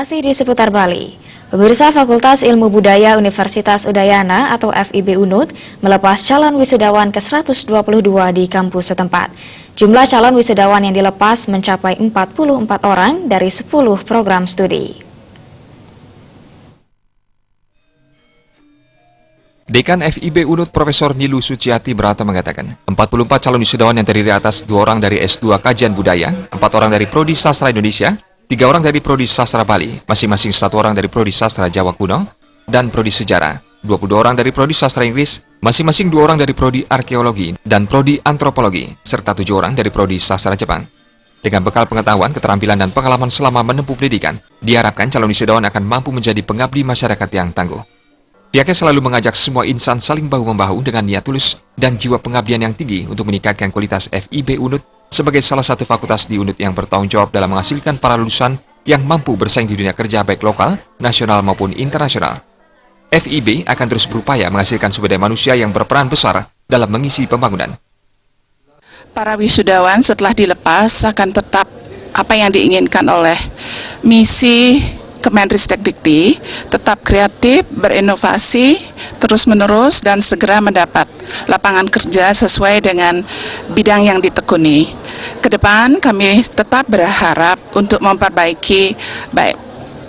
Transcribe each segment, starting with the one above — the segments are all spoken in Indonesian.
Masih di seputar Bali, pemirsa Fakultas Ilmu Budaya Universitas Udayana atau FIB UNUD melepas calon wisudawan ke-122 di kampus setempat. Jumlah calon wisudawan yang dilepas mencapai 44 orang dari 10 program studi. Dekan FIB UNUD Profesor Nilu Suciati Brata mengatakan, 44 calon wisudawan yang terdiri atas 2 orang dari S2 Kajian Budaya, 4 orang dari Prodi Sastra Indonesia, 3 orang dari Prodi Sastra Bali, masing-masing 1 orang dari Prodi Sastra Jawa Kuno, dan Prodi Sejarah, 22 orang dari Prodi Sastra Inggris, masing-masing 2 orang dari Prodi Arkeologi dan Prodi Antropologi, serta 7 orang dari Prodi Sastra Jepang. Dengan bekal pengetahuan, keterampilan, dan pengalaman selama menempuh pendidikan, diharapkan calon wisudawan akan mampu menjadi pengabdi masyarakat yang tangguh. Pihaknya selalu mengajak semua insan saling bahu-membahu dengan niat tulus dan jiwa pengabdian yang tinggi untuk meningkatkan kualitas FIB UNUD sebagai salah satu fakultas di UNUD yang bertanggung jawab dalam menghasilkan para lulusan yang mampu bersaing di dunia kerja baik lokal, nasional maupun internasional. FIB akan terus berupaya menghasilkan sumber daya manusia yang berperan besar dalam mengisi pembangunan. Para wisudawan setelah dilepas akan tetap apa yang diinginkan oleh misi Kemendristek-Dikti, tetap kreatif, berinovasi, terus-menerus, dan segera mendapat lapangan kerja sesuai dengan bidang yang ditekuni. Kedepan kami tetap berharap untuk memperbaiki baik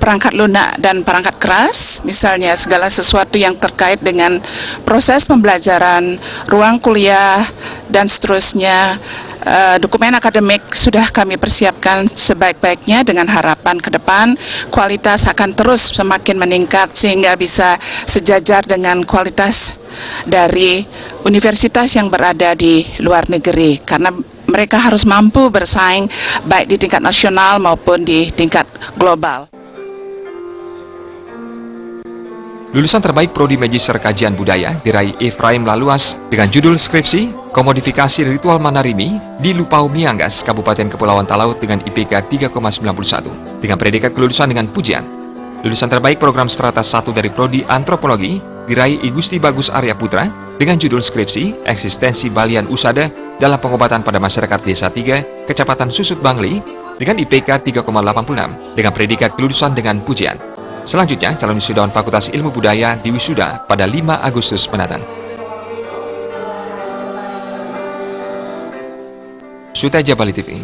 perangkat lunak dan perangkat keras, misalnya segala sesuatu yang terkait dengan proses pembelajaran, ruang kuliah, dan seterusnya. Dokumen akademik sudah kami persiapkan sebaik-baiknya dengan harapan ke depan kualitas akan terus semakin meningkat sehingga bisa sejajar dengan kualitas dari universitas yang berada di luar negeri, karena mereka harus mampu bersaing baik di tingkat nasional maupun di tingkat global. Lulusan terbaik Prodi Magister Kajian Budaya diraih Efraim Laluas dengan judul skripsi Komodifikasi Ritual Manarimi di Lupau Miangas, Kabupaten Kepulauan Talaut dengan IPK 3,91 dengan predikat kelulusan dengan pujian. Lulusan terbaik program strata 1 dari Prodi Antropologi diraih I Gusti Bagus Arya Putra dengan judul skripsi Eksistensi Balian Usada dalam Pengobatan pada Masyarakat Desa 3, Kecamatan Susut Bangli dengan IPK 3,86 dengan predikat kelulusan dengan pujian. Selanjutnya, calon wisudawan Fakultas Ilmu Budaya diwisuda pada 5 Agustus mendatang. Suteja Bali TV.